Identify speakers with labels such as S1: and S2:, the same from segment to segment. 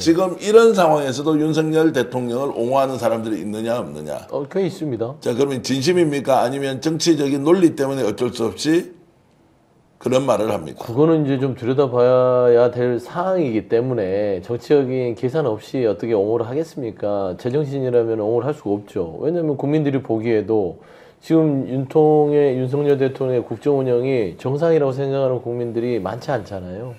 S1: 지금 이런 상황에서도 윤석열 대통령을 옹호하는 사람들이 있느냐 없느냐?
S2: 꽤 있습니다.
S1: 자, 그러면 진심입니까? 아니면 정치적인 논리 때문에 어쩔 수 없이 그런 말을 합니까?
S2: 그거는 이제 좀 들여다봐야 될 사항이기 때문에 정치적인 계산 없이 어떻게 옹호를 하겠습니까? 제정신이라면 옹호를 할 수가 없죠. 왜냐하면 국민들이 보기에도 지금 윤석열 대통령의 국정 운영이 정상이라고 생각하는 국민들이 많지 않잖아요.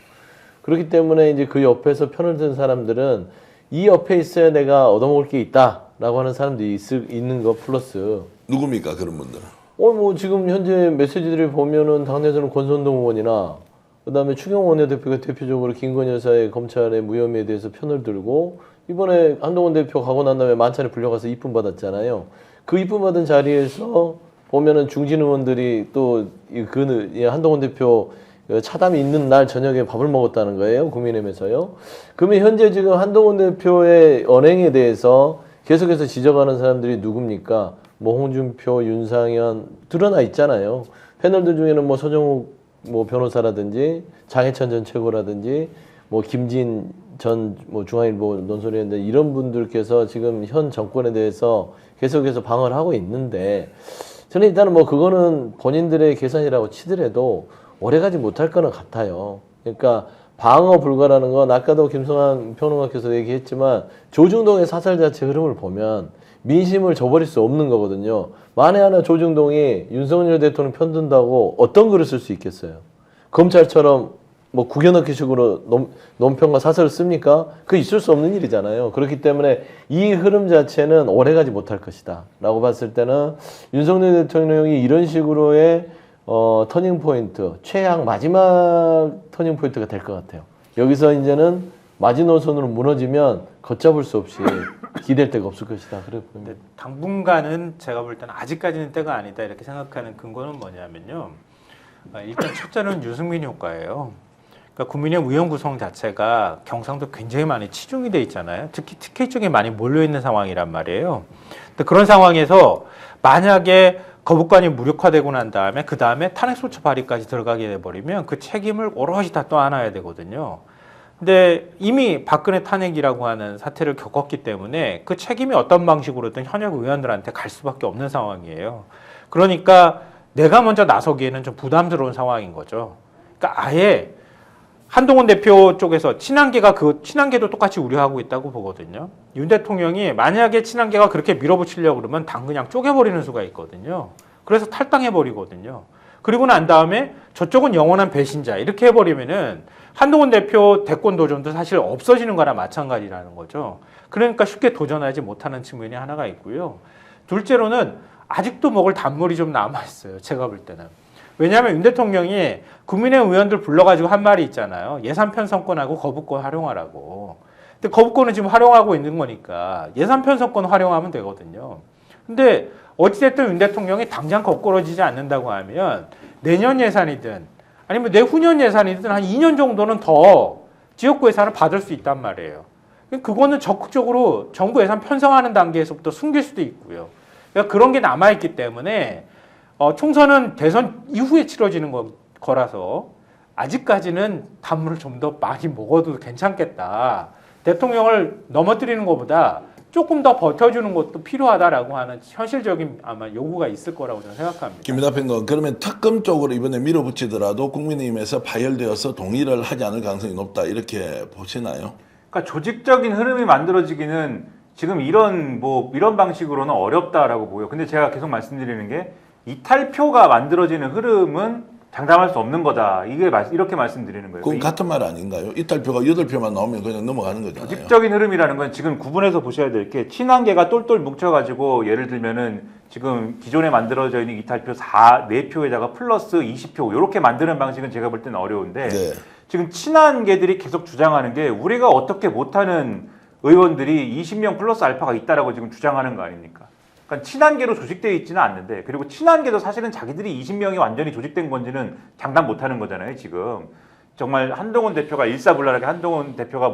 S2: 그렇기 때문에 이제 그 옆에서 편을 든 사람들은 이 옆에 있어야 내가 얻어먹을 게 있다라고 하는 사람들이 있는 거 플러스
S1: 누굽니까 그런 분들은?
S2: 뭐 지금 현재 메시지들을 보면은 당내에서는 권선동 의원이나 그다음에 추경호 원내대표가 대표적으로 김건희 여사의 검찰의 무혐의에 대해서 편을 들고 이번에 한동훈 대표 가고 난 다음에 만찬에 불려가서 이쁨 받았잖아요. 그 이쁨 받은 자리에서 보면은 중진 의원들이 또 한동훈 대표 차담이 있는 날 저녁에 밥을 먹었다는 거예요. 국민의힘에서요. 그러면 현재 지금 한동훈 대표의 언행에 대해서 계속해서 지적하는 사람들이 누굽니까? 뭐 홍준표, 윤상현 드러나 있잖아요. 패널들 중에는 뭐 서정욱 뭐 변호사라든지 장해찬 전 최고라든지 뭐 김진 전 뭐 중앙일보 논설위원들 이런 분들께서 지금 현 정권에 대해서 계속해서 방어를 하고 있는데 저는 일단은 뭐 그거는 본인들의 계산이라고 치더라도 오래가지 못할 거는 같아요. 그러니까 방어 불가라는 건 아까도 김성환 평론가께서 얘기했지만 조중동의 사설 자체 흐름을 보면 민심을 저버릴 수 없는 거거든요. 만에 하나 조중동이 윤석열 대통령 편든다고 어떤 글을 쓸 수 있겠어요? 검찰처럼 뭐 구겨넣기 식으로 논평과 사설을 씁니까? 그게 있을 수 없는 일이잖아요. 그렇기 때문에 이 흐름 자체는 오래가지 못할 것이다 라고 봤을 때는 윤석열 대통령이 이런 식으로의 터닝포인트, 최악 마지막 터닝포인트가 될 것 같아요. 여기서 이제는 마지노선으로 무너지면 걷잡을 수 없이 기댈 데가 없을 것이다. 그래 보입니다.
S3: 당분간은 제가 볼 때는 아직까지는 때가 아니다 이렇게 생각하는 근거는 뭐냐면요. 일단 첫째는 유승민 효과예요. 그러니까 국민의힘 의원 구성 자체가 경상도 굉장히 많이 치중이 돼 있잖아요. 특히 TK 쪽에 많이 몰려 있는 상황이란 말이에요. 근데 그런 상황에서 만약에 거부권이 무력화되고 난 다음에 그 다음에 탄핵소추 발의까지 들어가게 돼버리면 그 책임을 오롯이 다 떠안아야 되거든요. 근데 이미 박근혜 탄핵이라고 하는 사태를 겪었기 때문에 그 책임이 어떤 방식으로든 현역 의원들한테 갈 수밖에 없는 상황이에요. 그러니까 내가 먼저 나서기에는 좀 부담스러운 상황인 거죠. 그러니까 아예 한동훈 대표 쪽에서 친한계도 똑같이 우려하고 있다고 보거든요. 윤 대통령이 만약에 친한계가 그렇게 밀어붙이려고 그러면 당 그냥 쪼개버리는 수가 있거든요. 그래서 탈당해버리거든요. 그리고 난 다음에 저쪽은 영원한 배신자 이렇게 해버리면은 한동훈 대표 대권 도전도 사실 없어지는 거나 마찬가지라는 거죠. 그러니까 쉽게 도전하지 못하는 측면이 하나가 있고요. 둘째로는 아직도 먹을 단물이 좀 남아있어요. 제가 볼 때는. 왜냐하면 윤 대통령이 국민의힘 의원들 불러가지고 한 말이 있잖아요. 예산 편성권하고 거부권 활용하라고. 근데 거부권은 지금 활용하고 있는 거니까 예산 편성권 활용하면 되거든요. 근데 어찌됐든 윤 대통령이 당장 거꾸러지지 않는다고 하면 내년 예산이든 아니면 내후년 예산이든 한 2년 정도는 더 지역구 예산을 받을 수 있단 말이에요. 그거는 적극적으로 정부 예산 편성하는 단계에서부터 숨길 수도 있고요. 그러니까 그런 게 남아있기 때문에 총선은 대선 이후에 치러지는 거라서 아직까지는 단물을 좀 더 많이 먹어도 괜찮겠다. 대통령을 넘어뜨리는 것보다 조금 더 버텨주는 것도 필요하다라고 하는 현실적인 아마 요구가 있을 거라고 저는 생각합니다.
S1: 김민하 평론, 그러면 특검 쪽으로 이번에 밀어붙이더라도 국민의힘에서 파열되어서 동의를 하지 않을 가능성이 높다 이렇게 보시나요?
S4: 그러니까 조직적인 흐름이 만들어지기는 지금 이런 방식으로는 어렵다라고 보여요. 근데 제가 계속 말씀드리는 게 이탈표가 만들어지는 흐름은 장담할 수 없는 거다. 이렇게 말씀드리는 거예요.
S1: 그건 같은 말 아닌가요? 이탈표가 8표만 나오면 그냥 넘어가는 거잖아요.
S4: 조직적인 흐름이라는 건 지금 구분해서 보셔야 될 게 친한계가 똘똘 뭉쳐가지고 예를 들면은 지금 기존에 만들어져 있는 이탈표 4표에다가 플러스 20표 이렇게 만드는 방식은 제가 볼 때는 어려운데
S1: 네.
S4: 지금 친한계들이 계속 주장하는 게 우리가 어떻게 못하는 의원들이 20명 플러스 알파가 있다라고 지금 주장하는 거 아닙니까? 그러니까 친한계로 조직되어 있지는 않는데 그리고 친한계도 사실은 자기들이 20명이 완전히 조직된 건지는 장담 못하는 거잖아요. 지금 정말 한동훈 대표가 일사불란하게 한동훈 대표가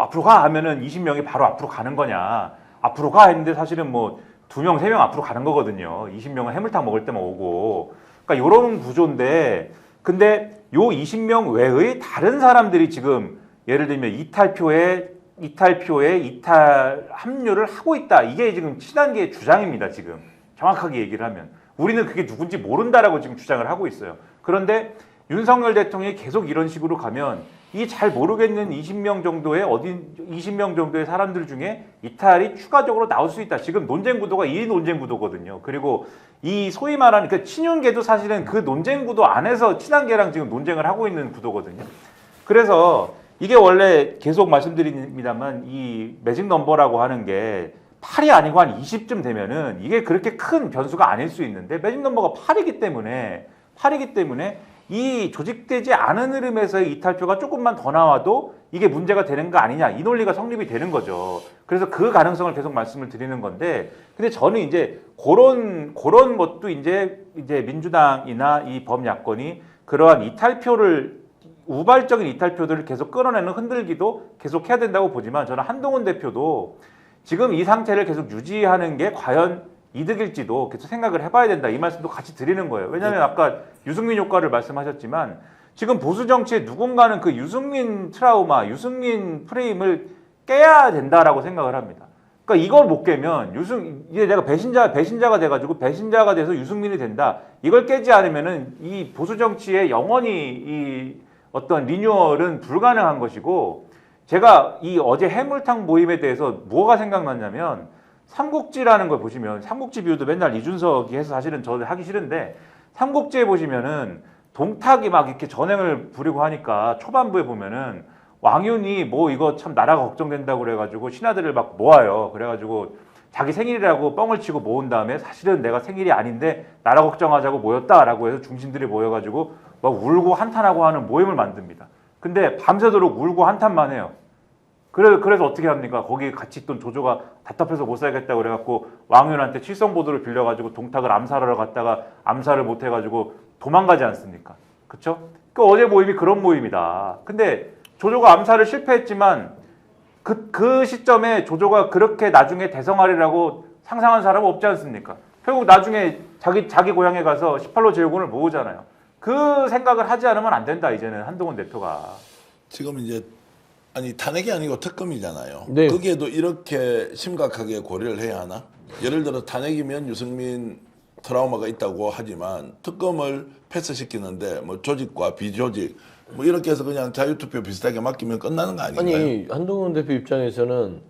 S4: 앞으로 가 하면은 20명이 바로 앞으로 가는 거냐 앞으로 가 했는데 사실은 2명 3명 앞으로 가는 거거든요. 20명은 해물탕 먹을 때만 오고 그러니까 이런 구조인데 근데 요 20명 외의 다른 사람들이 지금 예를 들면 이탈표에 이탈표에 이탈 합류를 하고 있다. 이게 지금 친한계의 주장입니다. 지금 정확하게 얘기를 하면 우리는 그게 누군지 모른다라고 지금 주장을 하고 있어요. 그런데 윤석열 대통령이 계속 이런 식으로 가면 이 잘 모르겠는 20명 정도의 사람들 중에 이탈이 추가적으로 나올 수 있다. 지금 논쟁 구도가 이 논쟁 구도거든요. 그리고 이 소위 말하는 그 친윤계도 사실은 그 논쟁 구도 안에서 친한계랑 지금 논쟁을 하고 있는 구도거든요. 그래서 이게 원래 계속 말씀드립니다만 이 매직 넘버라고 하는 게 8이 아니고 한 20쯤 되면은 이게 그렇게 큰 변수가 아닐 수 있는데 매직 넘버가 8이기 때문에 이 조직되지 않은 흐름에서의 이탈표가 조금만 더 나와도 이게 문제가 되는 거 아니냐 이 논리가 성립이 되는 거죠. 그래서 그 가능성을 계속 말씀을 드리는 건데 근데 저는 이제 그런 것도 이제 민주당이나 이 범야권이 그러한 이탈표를 우발적인 이탈표들을 계속 끌어내는 흔들기도 계속 해야 된다고 보지만 저는 한동훈 대표도 지금 이 상태를 계속 유지하는 게 과연 이득일지도 계속 생각을 해봐야 된다. 이 말씀도 같이 드리는 거예요. 왜냐하면 아까 유승민 효과를 말씀하셨지만 지금 보수 정치에 누군가는 그 유승민 트라우마, 유승민 프레임을 깨야 된다라고 생각을 합니다. 그러니까 이걸 못 깨면 이제 내가 배신자가 돼가지고 배신자가 돼서 유승민이 된다. 이걸 깨지 않으면은 이 보수 정치에 영원히 이 어떤 리뉴얼은 불가능한 것이고 제가 이 어제 해물탕 모임에 대해서 뭐가 생각났냐면 삼국지라는 걸 보시면 삼국지 비유도 맨날 이준석이 해서 사실은 저도 하기 싫은데 삼국지에 보시면은 동탁이 막 이렇게 전횡을 부리고 하니까 초반부에 보면은 왕윤이 뭐 이거 참 나라가 걱정된다고 그래가지고 신하들을 막 모아요. 그래가지고 자기 생일이라고 뻥을 치고 모은 다음에 사실은 내가 생일이 아닌데 나라 걱정하자고 모였다라고 해서 중신들이 모여가지고 막 울고 한탄하고 하는 모임을 만듭니다. 근데 밤새도록 울고 한탄만 해요. 그래서 어떻게 합니까? 거기 같이 있던 조조가 답답해서 못 살겠다고 그래갖고 왕윤한테 칠성보도를 빌려가지고 동탁을 암살하러 갔다가 암살을 못해가지고 도망가지 않습니까? 그쵸? 그 어제 모임이 그런 모임이다. 근데 조조가 암살을 실패했지만 그 시점에 조조가 그렇게 나중에 대성하리라고 상상한 사람은 없지 않습니까? 결국 나중에 자기 고향에 가서 18로 제후군을 모으잖아요. 그 생각을 하지 않으면 안 된다. 이제는 한동훈 대표가.
S1: 지금 이제 아니 탄핵이 아니고 특검이잖아요.
S2: 네.
S1: 거기에도 이렇게 심각하게 고려를 해야 하나? 예를 들어 탄핵이면 유승민 트라우마가 있다고 하지만 특검을 패스시키는데 뭐 조직과 비조직 뭐 이렇게 해서 그냥 자유투표 비슷하게 맡기면 끝나는 거 아닌가요?
S2: 아니 한동훈 대표 입장에서는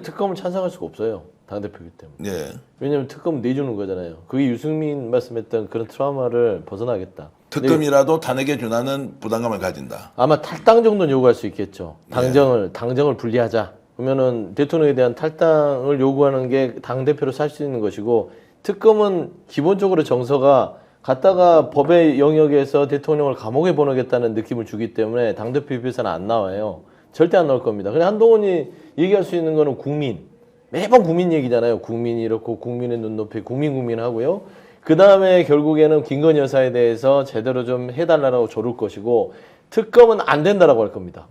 S2: 특검을 찬성할 수가 없어요. 당대표이기 때문에.
S1: 예.
S2: 왜냐하면 특검 내주는 거잖아요. 그게 유승민 말씀했던 그런 트라우마를 벗어나겠다.
S1: 특검이라도 탄핵에 준하는 부담감을 가진다.
S2: 아마 탈당 정도는 요구할 수 있겠죠. 당정을 분리하자. 그러면은 대통령에 대한 탈당을 요구하는 게 당대표로 살 수 있는 것이고 특검은 기본적으로 정서가 갔다가 법의 영역에서 대통령을 감옥에 보내겠다는 느낌을 주기 때문에 당대표 입에서는 안 나와요. 절대 안 나올 겁니다. 그냥 한동훈이 얘기할 수 있는 거는 국민. 매번 국민 얘기잖아요. 국민이 이렇고 국민의 눈높이 국민 하고요. 그 다음에 결국에는 김건희 여사에 대해서 제대로 좀 해달라고 조를 것이고 특검은 안 된다라고 할 겁니다.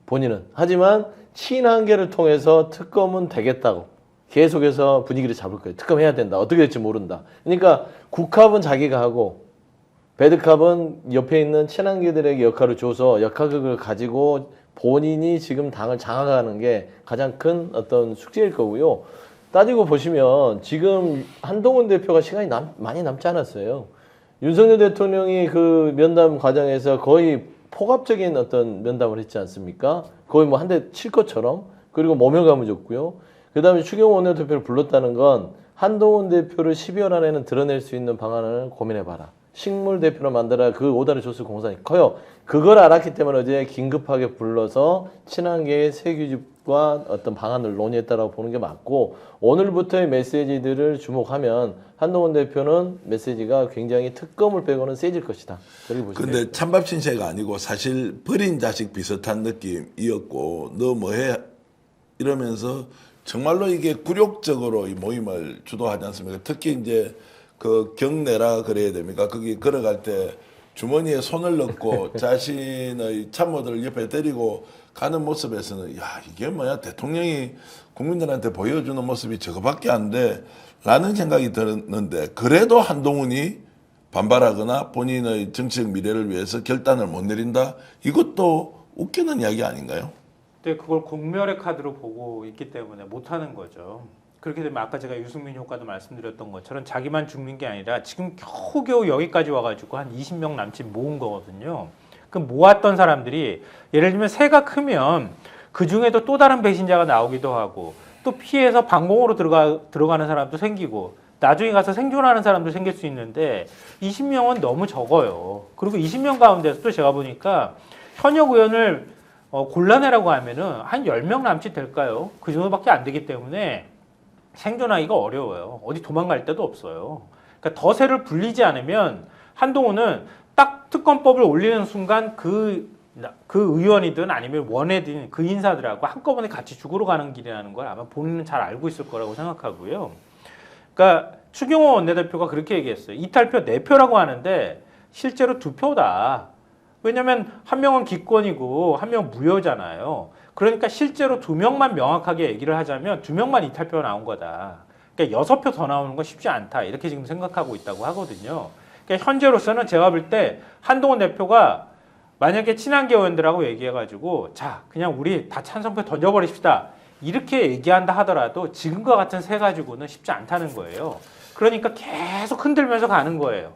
S2: 본인은. 하지만 친한계를 통해서 특검은 되겠다고 계속해서 분위기를 잡을 거예요. 특검해야 된다. 어떻게 될지 모른다. 그러니까 국합은 자기가 하고 배드캅은 옆에 있는 친한계들에게 역할을 줘서 역학극을 가지고 본인이 지금 당을 장악하는 게 가장 큰 어떤 숙제일 거고요. 따지고 보시면 지금 한동훈 대표가 시간이 많이 남지 않았어요. 윤석열 대통령이 그 면담 과정에서 거의 폭압적인 어떤 면담을 했지 않습니까? 거의 뭐 한 대 칠 것처럼. 그리고 모멸감을 줬고요. 그 다음에 추경호 원내대표를 불렀다는 건 한동훈 대표를 12월 안에는 드러낼 수 있는 방안을 고민해봐라. 식물 대표로 만들어야 그 오다를 줬을 공산이 커요. 그걸 알았기 때문에 어제 긴급하게 불러서 친한계의 세규집과 어떤 방안을 논의했다라고 보는 게 맞고 오늘부터의 메시지들을 주목하면 한동훈 대표는 메시지가 굉장히 특검을 빼고는 세질 것이다. 그렇게 보시면
S1: 근데 찬밥 신세가 아니고 사실 버린 자식 비슷한 느낌이었고 너 뭐해 이러면서 정말로 이게 굴욕적으로 이 모임을 주도하지 않습니까? 특히 이제 그 경내라 그래야 됩니까? 거기 걸어갈 때 주머니에 손을 넣고 자신의 참모들을 옆에 데리고 가는 모습에서는 야 이게 뭐야 대통령이 국민들한테 보여주는 모습이 저거밖에 안 돼 라는 생각이 들었는데 그래도 한동훈이 반발하거나 본인의 정치적 미래를 위해서 결단을 못 내린다 이것도 웃기는 이야기 아닌가요?
S3: 근데 그걸 공멸의 카드로 보고 있기 때문에 못하는 거죠. 그렇게 되면 아까 제가 유승민 효과도 말씀드렸던 것처럼 자기만 죽는 게 아니라 지금 겨우겨우 여기까지 와가지고 한 20명 남짓 모은 거거든요. 그 모았던 사람들이 예를 들면 새가 크면 그 중에도 또 다른 배신자가 나오기도 하고 또 피해서 방공으로 들어가는 사람도 생기고 나중에 가서 생존하는 사람도 생길 수 있는데 20명은 너무 적어요. 그리고 20명 가운데서 또 제가 보니까 현역 의원을 골라내라고 하면은 한 10명 남짓 될까요? 그 정도밖에 안 되기 때문에 생존하기가 어려워요. 어디 도망갈 데도 없어요. 그러니까 더 새를 불리지 않으면 한동훈은 딱 특검법을 올리는 순간 그 의원이든 아니면 원외든 그 인사들하고 한꺼번에 같이 죽으러 가는 길이라는 걸 아마 본인은 잘 알고 있을 거라고 생각하고요. 그러니까 추경호 원내대표가 그렇게 얘기했어요. 이탈표 4표라고 하는데 실제로 2표다. 왜냐하면 한 명은 기권이고 한 명은 무효잖아요. 그러니까 실제로 2명만 명확하게 얘기를 하자면 2명만 이탈표가 나온 거다. 그러니까 6표 더 나오는 건 쉽지 않다. 이렇게 지금 생각하고 있다고 하거든요. 그러니까 현재로서는 제가 볼 때 한동훈 대표가 만약에 친한계 의원들하고 얘기해가지고 자 그냥 우리 다 찬성표 던져버립시다. 이렇게 얘기한다 하더라도 지금과 같은 새 가지고는 쉽지 않다는 거예요. 그러니까 계속 흔들면서 가는 거예요.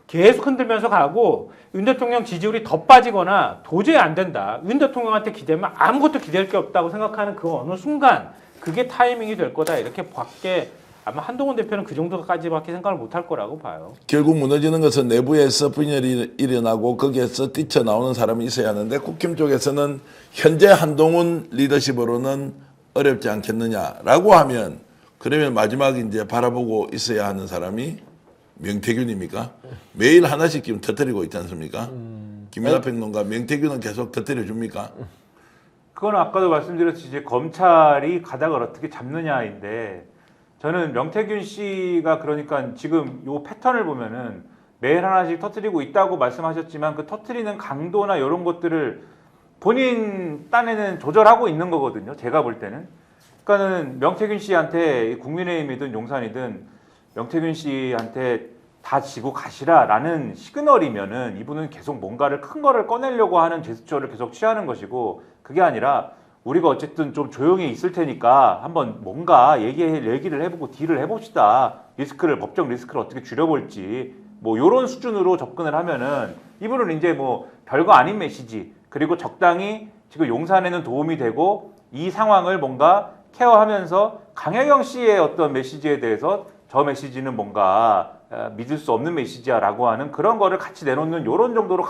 S3: 계속 흔들면서 가고 윤 대통령 지지율이 더 빠지거나 도저히 안 된다. 윤 대통령한테 기대면 아무것도 기댈 게 없다고 생각하는 그 어느 순간 그게 타이밍이 될 거다. 이렇게 밖에 아마 한동훈 대표는 그 정도까지밖에 생각을 못할 거라고 봐요.
S1: 결국 무너지는 것은 내부에서 분열이 일어나고 거기에서 뛰쳐나오는 사람이 있어야 하는데 국힘 쪽에서는 현재 한동훈 리더십으로는 어렵지 않겠느냐라고 하면 그러면 마지막에 이제 바라보고 있어야 하는 사람이 명태균입니까? 매일 하나씩 지금 터뜨리고 있지 않습니까? 김연아 평론가 명태균은 계속 터뜨려 줍니까?
S4: 그건 아까도 말씀드렸듯이 이제 검찰이 가닥을 어떻게 잡느냐인데 저는 명태균 씨가 그러니까 지금 요 패턴을 보면은 매일 하나씩 터뜨리고 있다고 말씀하셨지만 그 터뜨리는 강도나 이런 것들을 본인 딴에는 조절하고 있는 거거든요. 제가 볼 때는. 그러니까는 명태균 씨한테 국민의힘이든 용산이든 명태균 씨한테 다 지고 가시라라는 시그널이면은 이분은 계속 뭔가를 큰 거를 꺼내려고 하는 제스처를 계속 취하는 것이고 그게 아니라 우리가 어쨌든 좀 조용히 있을 테니까 한번 뭔가 얘기를 해보고 딜을 해봅시다. 법적 리스크를 어떻게 줄여볼지 뭐 이런 수준으로 접근을 하면은 이분은 이제 뭐 별거 아닌 메시지 그리고 적당히 지금 용산에는 도움이 되고 이 상황을 뭔가 케어하면서 강혜경 씨의 어떤 메시지에 대해서 저 메시지는 뭔가 믿을 수 없는 메시지야라고 하는 그런 거를 같이 내놓는 요런 정도로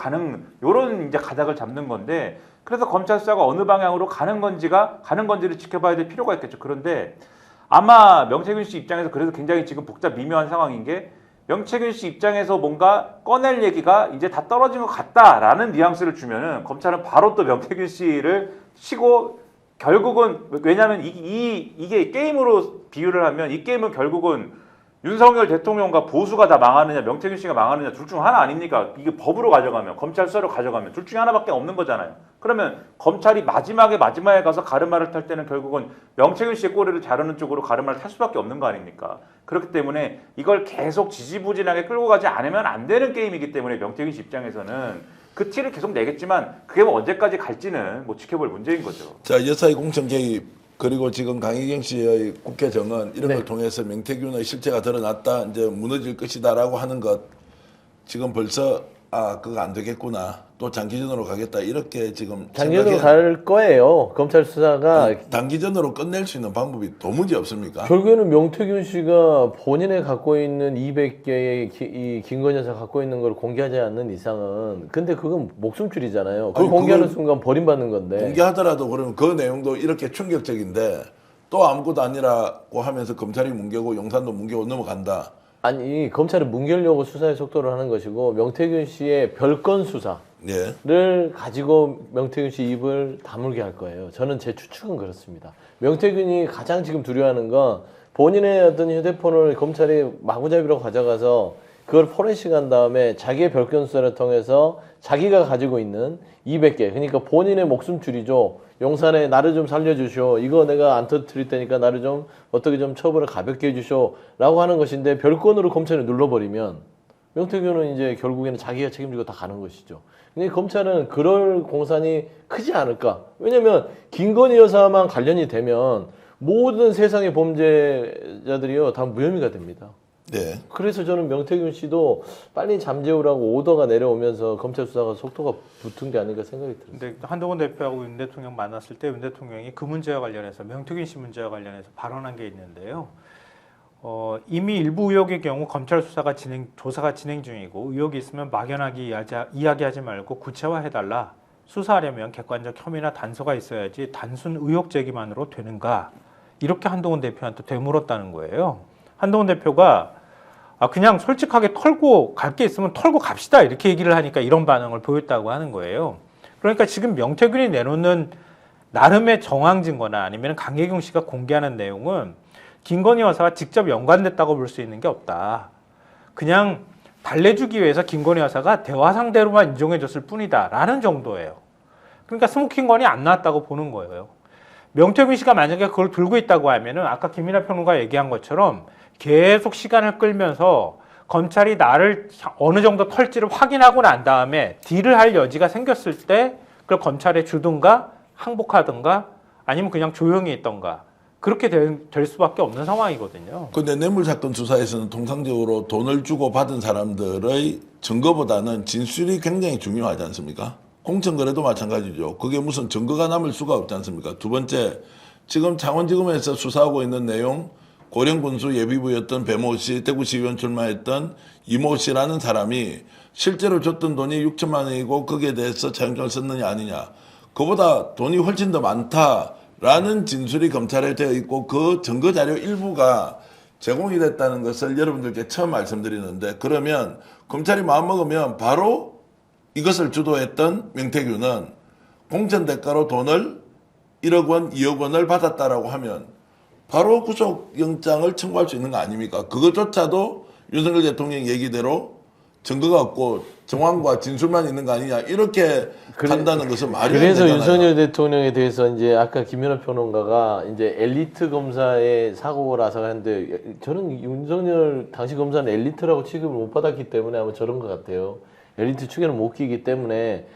S4: 요런 이제 가닥을 잡는 건데 그래서 검찰 수사가 어느 방향으로 가는 건지를 지켜봐야 될 필요가 있겠죠. 그런데 아마 명태균 씨 입장에서 그래서 굉장히 지금 복잡 미묘한 상황인 게 명태균 씨 입장에서 뭔가 꺼낼 얘기가 이제 다 떨어진 것 같다라는 뉘앙스를 주면은 검찰은 바로 또 명태균 씨를 치고 결국은 왜냐하면 이게 게임으로 비유를 하면 이 게임은 결국은 윤석열 대통령과 보수가 다 망하느냐 명태균 씨가 망하느냐 둘 중 하나 아닙니까? 이게 법으로 가져가면 검찰 수사로 가져가면 둘 중에 하나밖에 없는 거잖아요. 그러면 검찰이 마지막에 가서 가르마를 탈 때는 결국은 명태균 씨의 꼬리를 자르는 쪽으로 가르마를 탈 수밖에 없는 거 아닙니까? 그렇기 때문에 이걸 계속 지지부진하게 끌고 가지 않으면 안 되는 게임이기 때문에 명태균 씨 입장에서는 그 티를 계속 내겠지만 그게 뭐 언제까지 갈지는 뭐 지켜볼 문제인 거죠.
S1: 자, 여사의 공천 개입 그리고 지금 강희경 씨의 국회 정언 이런
S2: 네.
S1: 걸 통해서 명태균의 실체가 드러났다 이제 무너질 것이다라고 하는 것 지금 벌써 그거 안 되겠구나 또 장기전으로 가겠다 이렇게 지금
S2: 장기전으로 갈 거예요. 검찰 수사가
S1: 단기전으로 끝낼 수 있는 방법이 도무지 없습니까?
S2: 결국에는 명태균 씨가 본인이 갖고 있는 200개의 이 김건희 여사 갖고 있는 걸 공개하지 않는 이상은 근데 그건 목숨줄이잖아요. 그걸
S1: 아니,
S2: 공개하는
S1: 그걸
S2: 순간 버림받는 건데.
S1: 공개하더라도 그러면 그 내용도 이렇게 충격적인데 또 아무것도 아니라고 하면서 검찰이 뭉개고 용산도 뭉개고 넘어간다.
S2: 아니 검찰이 뭉개려고 수사의 속도를 하는 것이고 명태균 씨의 별건 수사를
S1: 예.
S2: 가지고 명태균 씨 입을 다물게 할 거예요. 저는 제 추측은 그렇습니다. 명태균이 가장 지금 두려워하는 건 본인의 어떤 휴대폰을 검찰이 마구잡이로 가져가서 그걸 포렌식 한 다음에 자기의 별건 수사를 통해서 자기가 가지고 있는 200개 그러니까 본인의 목숨줄이죠. 용산에 나를 좀 살려주시오. 이거 내가 안 터뜨릴 테니까 나를 좀 어떻게 좀 처벌을 가볍게 해주시오. 라고 하는 것인데 별건으로 검찰이 눌러버리면 명태균은 이제 결국에는 자기가 책임지고 다 가는 것이죠. 근데 검찰은 그럴 공산이 크지 않을까? 왜냐면 김건희 여사만 관련이 되면 모든 세상의 범죄자들이요 다 무혐의가 됩니다.
S1: 네.
S2: 그래서 저는 명태균 씨도 빨리 잠재우라고 오더가 내려오면서 검찰 수사가 속도가 붙은 게 아닌가 생각이 들어요.
S3: 근데 한동훈 대표하고 윤 대통령 만났을 때 윤 대통령이 그 문제와 관련해서 명태균 씨 문제와 관련해서 발언한 게 있는데요. 이미 일부 의혹의 경우 검찰 조사가 진행 중이고 의혹이 있으면 막연하게 이야기하지 말고 구체화해달라. 수사하려면 객관적 혐의나 단서가 있어야지 단순 의혹 제기만으로 되는가? 이렇게 한동훈 대표한테 되물었다는 거예요. 한동훈 대표가 그냥 솔직하게 털고 갈 게 있으면 털고 갑시다 이렇게 얘기를 하니까 이런 반응을 보였다고 하는 거예요. 그러니까 지금 명태균이 내놓는 나름의 정황 증거나 아니면 강혜경 씨가 공개하는 내용은 김건희 여사와 직접 연관됐다고 볼 수 있는 게 없다. 그냥 달래주기 위해서 김건희 여사가 대화 상대로만 인정해줬을 뿐이다라는 정도예요. 그러니까 스모킹건이 안 나왔다고 보는 거예요. 명태균 씨가 만약에 그걸 들고 있다고 하면은 아까 김민하 평론가 얘기한 것처럼 계속 시간을 끌면서 검찰이 나를 어느 정도 털지를 확인하고 난 다음에 딜을 할 여지가 생겼을 때 그걸 검찰에 주든가 항복하든가 아니면 그냥 조용히 있던가 그렇게 될 수밖에 없는 상황이거든요.
S1: 근데 뇌물사건 수사에서는 통상적으로 돈을 주고 받은 사람들의 증거보다는 진술이 굉장히 중요하지 않습니까? 공천거래도 마찬가지죠. 그게 무슨 증거가 남을 수가 없지 않습니까? 두 번째, 지금 창원지검에서 수사하고 있는 내용 고령군수 예비부였던 배모 씨, 대구시의원 출마했던 이모 씨라는 사람이 실제로 줬던 돈이 6천만 원이고 거기에 대해서 차용증을 썼느냐 아니냐. 그보다 돈이 훨씬 더 많다라는 진술이 검찰에 되어 있고 그 증거자료 일부가 제공이 됐다는 것을 여러분들께 처음 말씀드리는데 그러면 검찰이 마음먹으면 바로 이것을 주도했던 명태균은 공천 대가로 돈을 1억 원, 2억 원을 받았다라고 하면 바로 구속영장을 청구할 수 있는 거 아닙니까? 그것조차도 윤석열 대통령 얘기대로 증거가 없고 정황과 진술만 있는 거 아니냐 이렇게 간다는 것은 말이 안
S2: 그래서
S1: 되잖아요.
S2: 윤석열 대통령에 대해서 이제 아까 김연아 평론가가 이제 엘리트 검사의 사고라서 하는데 저는 윤석열 당시 검사는 엘리트라고 취급을 못 받았기 때문에 아마 저런 것 같아요. 엘리트 축에는 못 끼기 때문에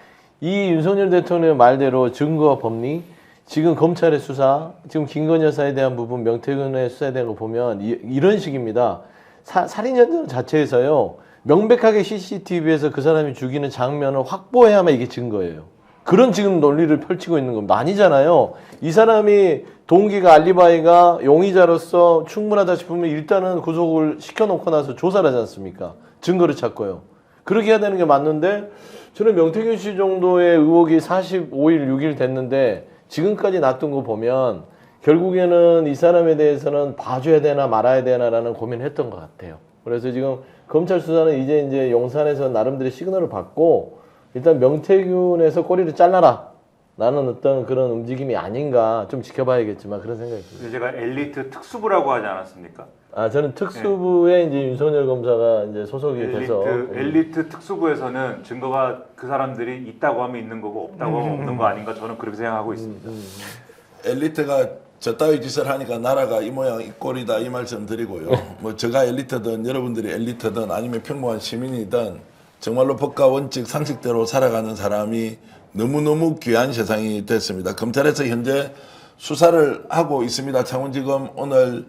S2: 이 윤석열 대통령의 말대로 증거와 법리 지금 검찰의 수사, 지금 김건희 여사에 대한 부분, 명태균의 수사에 대한 거 보면 이런 식입니다. 살인 현장 자체에서요. 명백하게 CCTV에서 그 사람이 죽이는 장면을 확보해야만 이게 증거예요. 그런 지금 논리를 펼치고 있는 겁니다. 아니잖아요. 이 사람이 동기가 알리바이가 용의자로서 충분하다 싶으면 일단은 구속을 시켜놓고 나서 조사를 하지 않습니까? 증거를 찾고요. 그렇게 해야 되는 게 맞는데 저는 명태균 씨 정도의 의혹이 45일, 6일 됐는데 지금까지 놔둔 거 보면 결국에는 이 사람에 대해서는 봐줘야 되나 말아야 되나라는 고민을 했던 것 같아요. 그래서 지금 검찰 수사는 이제 용산에서 나름대로 시그널을 받고 일단 명태균에서 꼬리를 잘라라 라는 어떤 그런 움직임이 아닌가 좀 지켜봐야겠지만 그런 생각이 듭니다.
S4: 제가 엘리트 특수부라고 하지 않았습니까?
S2: 저는 특수부에 이제 윤석열 검사가 이제 소속이 돼서
S4: 엘리트 특수부에서는 증거가 그 사람들이 있다고 하면 있는 거고 없다고 하면 없는 거 아닌가 저는 그렇게 생각하고 있습니다.
S1: 엘리트가 저 따위 짓을 하니까 나라가 이 모양 이 꼴이다 이 말씀 드리고요. 뭐 제가 엘리트든 여러분들이 엘리트든 아니면 평범한 시민이든 정말로 법과 원칙 상식대로 살아가는 사람이 너무너무 귀한 세상이 됐습니다. 검찰에서 현재 수사를 하고 있습니다. 창원지검 오늘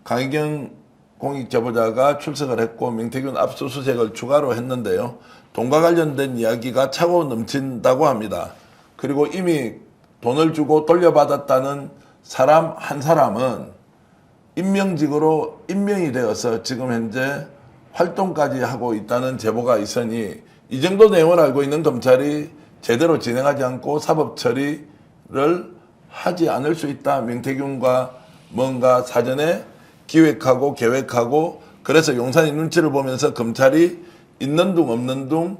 S1: 강혜경 공익제보자가 출석을 했고 명태균 압수수색을 추가로 했는데요. 돈과 관련된 이야기가 차고 넘친다고 합니다. 그리고 이미 돈을 주고 돌려받았다는 사람 한 사람은 임명직으로 임명이 되어서 지금 현재 활동까지 하고 있다는 제보가 있으니 이 정도 내용을 알고 있는 검찰이 제대로 진행하지 않고 사법 처리를 하지 않을 수 있다. 명태균과 뭔가 사전에 기획하고 계획하고 그래서 용산의 눈치를 보면서 검찰이 있는 둥 없는 둥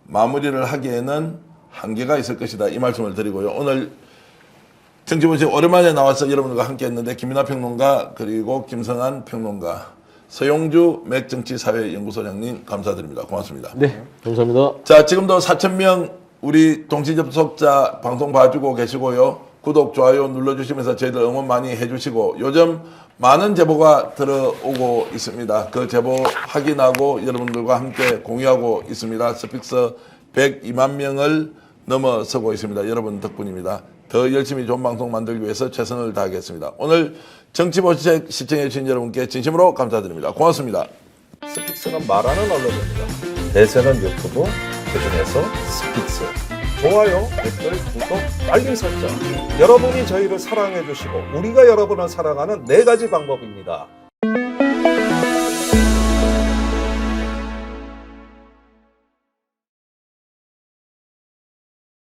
S1: 마무리를 하기에는 한계가 있을 것이다. 이 말씀을 드리고요. 오늘 정치본식 오랜만에 나와서 여러분들과 함께 했는데 김민하 평론가 그리고 김성한 평론가 서용주 맥정치사회연구소장님 감사드립니다. 고맙습니다.
S2: 네, 감사합니다.
S1: 자, 지금도 4,000명 우리 동시접속자 방송 봐주고 계시고요. 구독, 좋아요 눌러주시면서 저희들 응원 많이 해주시고 요즘 많은 제보가 들어오고 있습니다. 그 제보 확인하고 여러분들과 함께 공유하고 있습니다. 스픽서 102만 명을 넘어서고 있습니다. 여러분 덕분입니다. 더 열심히 좋은 방송 만들기 위해서 최선을 다하겠습니다. 오늘 정치보책 시청해주신 여러분께 진심으로 감사드립니다. 고맙습니다.
S5: 스픽스는 말하는 언론입니다. 대세는 유튜브, 그중에서 스픽스. 좋아요, 댓글, 구독, 알림 설정. 여러분이 저희를 사랑해 주시고 우리가 여러분을 사랑하는 4가지 방법입니다.